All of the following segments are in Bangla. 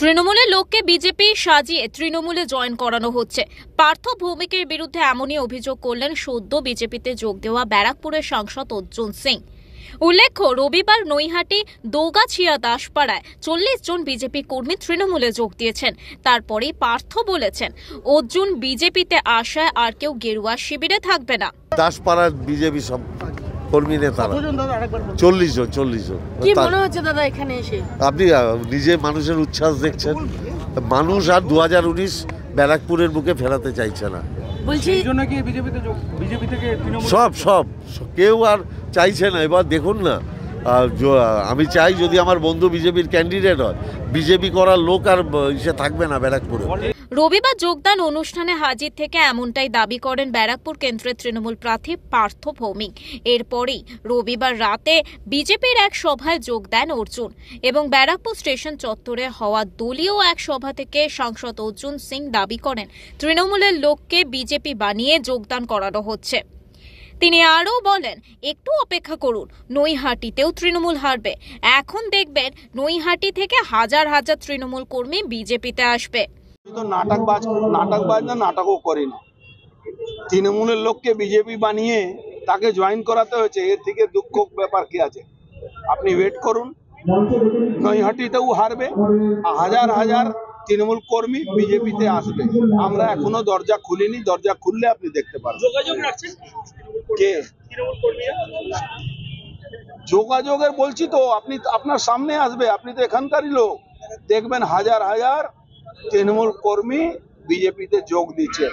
তৃণমূলের লোককে বিজেপি সাজিয়ে তৃণমূলে জয়েন করানো হচ্ছে। পার্থ ভৌমিকের বিরুদ্ধে এমনই অভিযোগ করলেন সদ্য বিজেপিতে যোগ দেওয়া ব্যারাকপুরের সাংসদ অর্জুন সিং। উল্লেখ্য, রবিবার নৈহাটি দৌগাছিয়া দাসপাড়ায় 40 জন বিজেপি কর্মী তৃণমূলে যোগ দিয়েছেন। তারপরেই পার্থ বলেছেন, অর্জুন বিজেপিতে আসায় আর কেউ গেরুয়া শিবিরে থাকবে না। দাসপাড়ার বিজেপি সব কর্মী নেতারা 40 জন। কি মনে হচ্ছে দাদা এখানে এসে? আপনি নিজে মানুষের উচ্ছ্বাস দেখছেন। মানুষ আর 2019 ব্যারাকপুরের বুকে ফেরাতে চাইছে না। বলছি বিজেপি থেকে সব কেউ আর চাইছে না। এবার দেখুন না, আমি চাই যদি আমার বন্ধু বিজেপির ক্যান্ডিডেট হয়, বিজেপি করার লোক আর ইসে থাকবে না ব্যারাকপুরে। রবিবার যোগদান অনুষ্ঠানে হাজির থেকে এমনটাই দাবি করেন ব্যারাকপুর কেন্দ্রের তৃণমূল প্রার্থী পার্থ ভৌমিক। এরপরই রবিবার রাতে বিজেপির এক সভায় যোগ দেন অর্জুন এবং ব্যারাকপুর স্টেশন চত্বরে হওয়া দলীয় এক সভা থেকে সাংসদ অর্জুন সিং দাবি করেন, তৃণমূলের লোককে বিজেপি বানিয়ে যোগদান করানো হচ্ছে। তিনি আরও বলেন, একটু অপেক্ষা করুন, নৈহাটিতেও তৃণমূল হারবে। এখন দেখবেন নৈহাটি থেকে হাজার হাজার তৃণমূল কর্মী বিজেপিতে আসবে। নাটকবাজ না, নাটকও করি না। তৃণমূলের লোককে বিজেপি বানিয়ে তাকে জয়েন করাতে হয়েছে, এর থেকে দুঃখ ব্যাপার কি আছে? আপনি ওয়েট করুন, নৈহাটিতেও হারবে, হাজার হাজার তৃণমূল কর্মী বিজেপিতে আসবে। আমরা এখনো দরজা খুলিনি, দরজা খুললে আপনি দেখতে পারবেন। যোগাযোগের বলছি তো, আপনি আপনার সামনে আসবে, আপনি তো এখানকারই লোক, দেখবেন হাজার হাজার তৃণমূল কর্মী বিজেপিতে যোগ দিচ্ছে।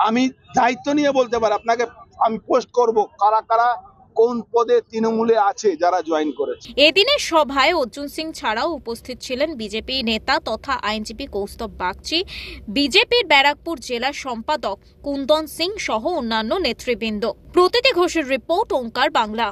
আমি দায়িত্ব নিয়ে বলতে পারি, আপনাকে আমি পোস্ট করব কারা কারা কোন পদে তৃণমূলে আছে যারা জয়েন করেছে। এদিনের সভায় অর্জুন সিং ছাড়াও উপস্থিত ছিলেন বিজেপি নেতা তথা আইনজীবী কৌস্তব বাগচি, বিজেপির ব্যারাকপুর জেলা সম্পাদক কুন্দন সিং সহ অন্যান্য নেতৃবৃন্দ। প্রতীতি ঘোষের রিপোর্ট, ওঙ্কার বাংলা।